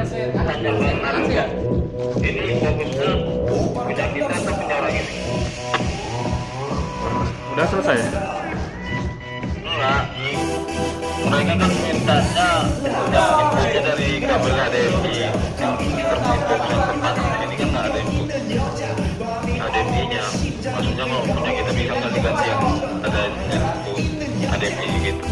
tanya Bang Naran nggak? Ini fokusnya punya kita atau punya orang ini? Udah selesai ya? Enggak. Mereka kan mintanya infonya dari kabel HDMI. Info tempat ini kan nggak ada info HDMI-nya. Maksudnya kalau punya kita bisa nggak diganti yang ada info HDMI gitu.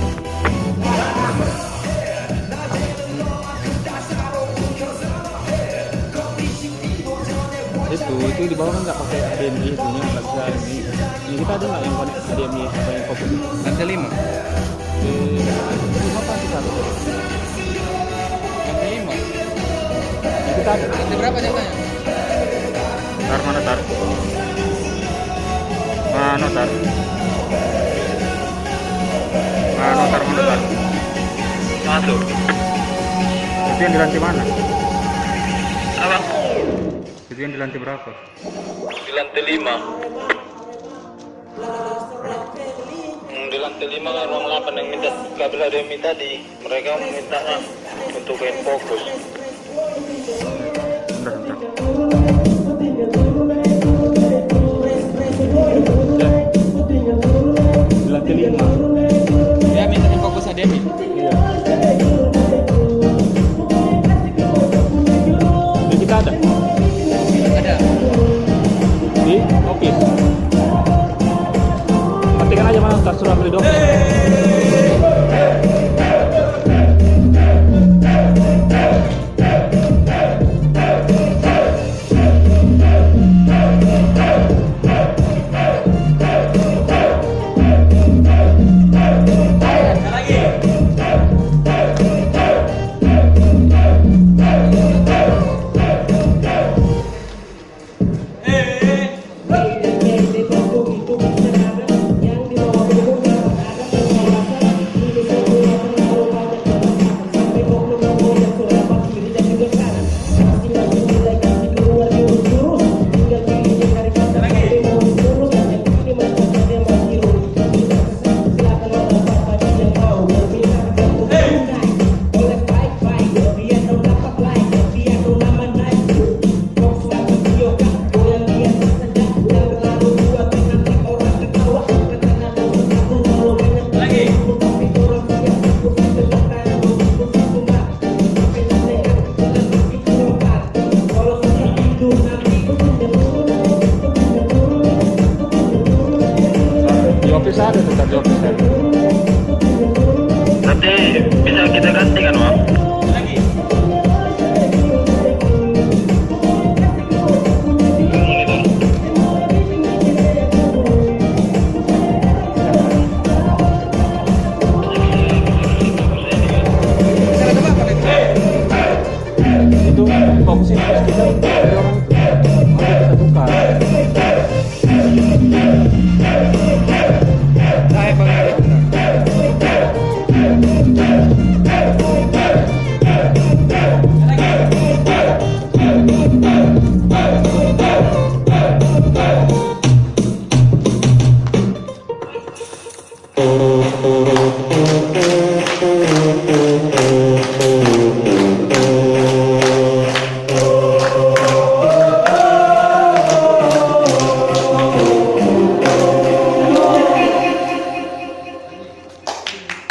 Itu di bawah kan nggak pakai HDMI, itunya nggak bisa ini. Ini kita ada nggak yang connect HDMI apa yang fokus? Lantai 5. Di apa sih satu? Lantai 5. Kita ada. Lantai berapa jatahnya? Tar mana tar? Mana tar? Mana tar mana tar? Masuk. Itu yang di lantai mana? Apa? Itu yang di lantai berapa? Di lantai 5. Di lantai 5 kan ruang 8 yang minta kabel HDMI tadi. Mereka minta untuk main fokus.